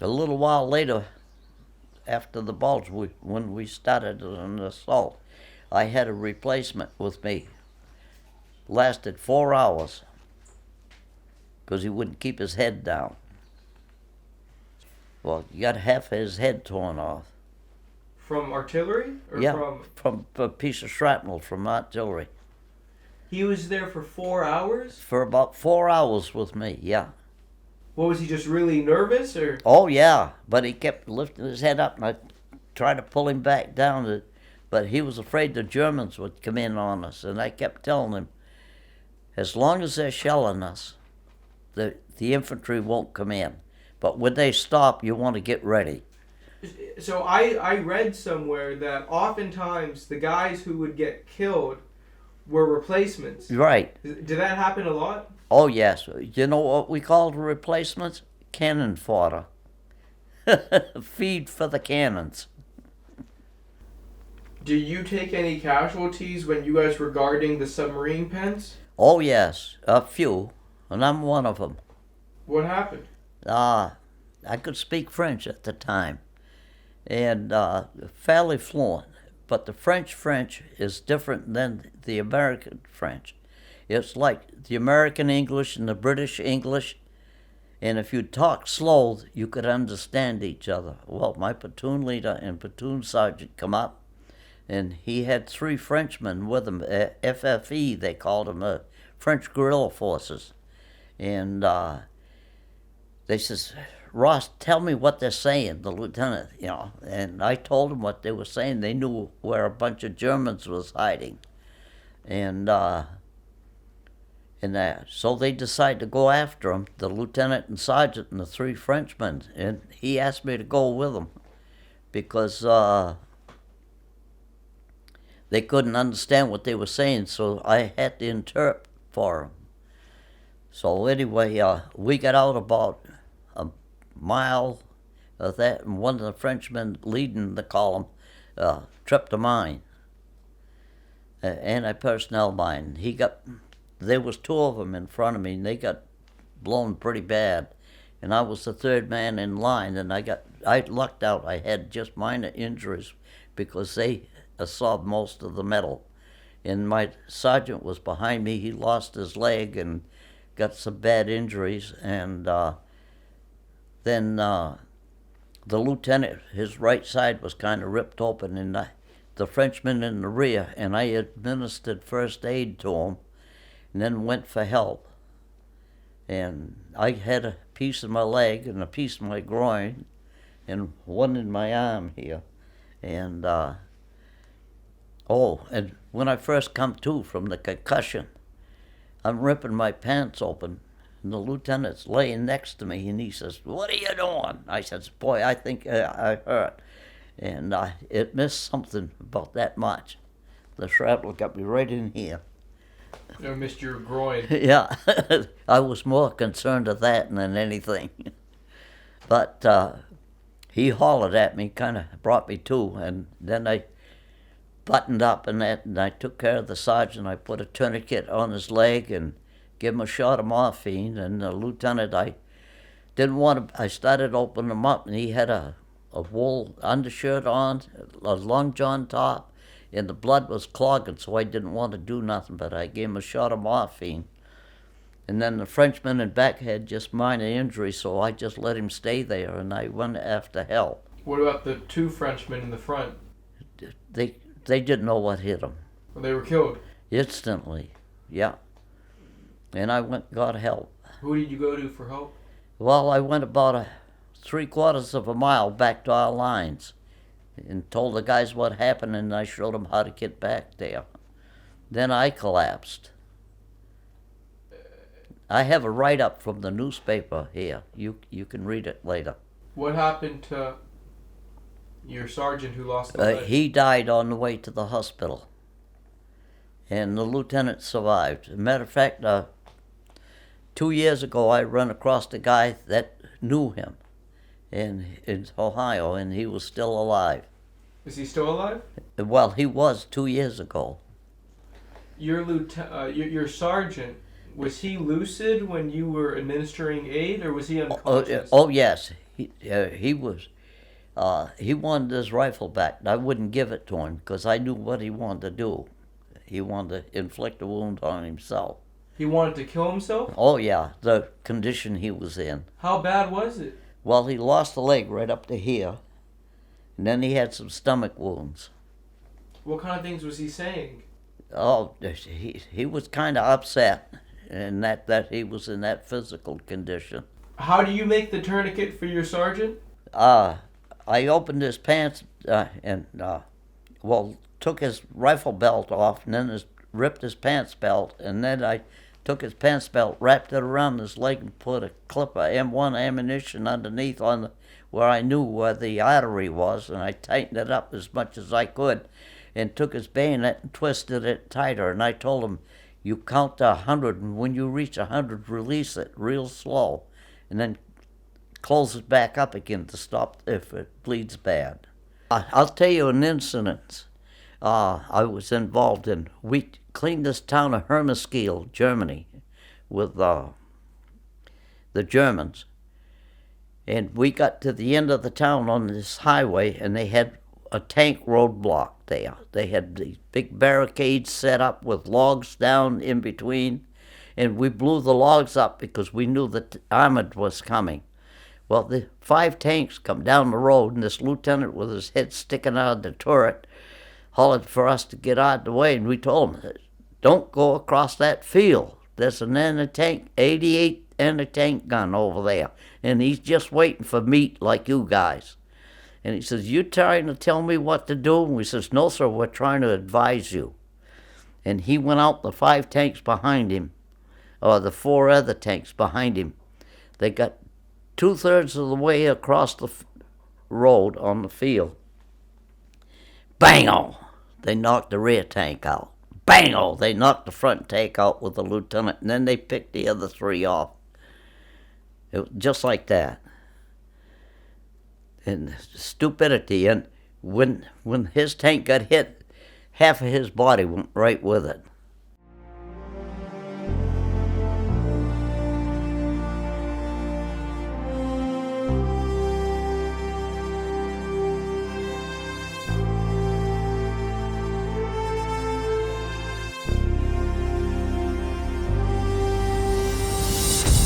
A little while later, after the Bulge, when we started an assault, I had a replacement with me. Lasted 4 hours because he wouldn't keep his head down. Well, he got half of his head torn off. From artillery? Or Yeah, from a piece of shrapnel from artillery. He was there for 4 hours? For about 4 hours with me, yeah. What, was he just really nervous, or? Oh, yeah, but he kept lifting his head up, and I tried to pull him back down, but he was afraid the Germans would come in on us, and I kept telling him, as long as they're shelling us, the infantry won't come in. But when they stop, you want to get ready. So I read somewhere that oftentimes the guys who would get killed were replacements. Right. Did that happen a lot? Oh, yes. You know what we called replacements? Cannon fodder. Feed for the cannons. Do you take any casualties when you guys were guarding the submarine pens? Oh, yes. A few. And I'm one of them. What happened? I could speak French at the time. And fairly fluent. But the French is different than the American French. It's like the American English and the British English, and if you talk slow, you could understand each other. Well, my platoon leader and platoon sergeant come up, and he had 3 Frenchmen with him, FFE, they called them, French Guerrilla Forces. And they says, Ross, tell me what they're saying, the lieutenant, And I told them what they were saying. They knew where a bunch of Germans was hiding. And so they decided to go after him, the lieutenant and sergeant and the 3 Frenchmen. And he asked me to go with him because they couldn't understand what they were saying, so I had to interpret for them. So anyway, we got out about a mile of that, and one of the Frenchmen leading the column tripped a mine, anti-personnel mine. There was 2 of them in front of me, and they got blown pretty bad. And I was the 3rd man in line, and I lucked out. I had just minor injuries because they absorbed most of the metal. And my sergeant was behind me. He lost his leg and got some bad injuries. And then the lieutenant, his right side was kind of ripped open, and the Frenchman in the rear, and I administered first aid to him, and then went for help. And I had a piece of my leg and a piece of my groin and one in my arm here. And and when I first come to from the concussion, I'm ripping my pants open, and the lieutenant's laying next to me, and he says, "What are you doing?" I says, "Boy, I think I hurt." And it missed something about that much. The shrapnel got me right in here. I missed your groin. Yeah, I was more concerned of that than anything. But he hollered at me, kind of brought me to, and then I buttoned up and I took care of the sergeant. I put a tourniquet on his leg and gave him a shot of morphine. And the lieutenant, I started opening him up, and he had a wool undershirt on, a long john top, and the blood was clogging, so I didn't want to do nothing, but I gave him a shot of morphine. And then the Frenchman in back had just minor injuries, so I just let him stay there, and I went after help. What about the 2 Frenchmen in the front? They didn't know what hit them. Well, they were killed? Instantly, yeah. And I went and got help. Who did you go to for help? Well, I went about 3/4 of a mile back to our lines and told the guys what happened, and I showed them how to get back there. Then I collapsed. I have a write-up from the newspaper here. You can read it later. What happened to your sergeant who lost the leg? He died on the way to the hospital, and the lieutenant survived. As a matter of fact, 2 years ago, I ran across a guy that knew him in Ohio, and he was still alive. Is he still alive? Well, he was 2 years ago. Your sergeant, was he lucid when you were administering aid, or was he unconscious? Oh yes, He wanted his rifle back. I wouldn't give it to him because I knew what he wanted to do. He wanted to inflict a wound on himself. He wanted to kill himself? Oh, yeah, the condition he was in. How bad was it? Well, he lost a leg right up to here, and then he had some stomach wounds. What kind of things was he saying? Oh, he was kind of upset, and that he was in that physical condition. How do you make the tourniquet for your sergeant? I opened his pants and took his rifle belt off, and then ripped his pants belt, and then I took his pants belt, wrapped it around his leg, and put a clip of M1 ammunition underneath where I knew where the artery was, and I tightened it up as much as I could, and took his bayonet and twisted it tighter. And I told him, "You count to 100, and when you reach 100, release it real slow, and then close it back up again to stop if it bleeds bad." I'll tell you an incident I was involved in. We cleaned this town of Hermeskiel, Germany, with the Germans. And we got to the end of the town on this highway, and they had a tank roadblock there. They had these big barricades set up with logs down in between, and we blew the logs up because we knew that the armored was coming. Well, the 5 tanks come down the road, and this lieutenant with his head sticking out of the turret hollered for us to get out of the way, and we told him, "Don't go across that field. There's an anti-tank, 88 anti-tank gun over there, and he's just waiting for meat like you guys." And he says, "You trying to tell me what to do?" And we says, "No, sir, we're trying to advise you." And he went out the 5 tanks behind him, or the 4 other tanks behind him. They got 2/3 of the way across the road on the field. Bang-o! They knocked the rear tank out. Bang-o! They knocked the front tank out with the lieutenant, and then they picked the other 3 off. It was just like that. And stupidity. And when his tank got hit, half of his body went right with it.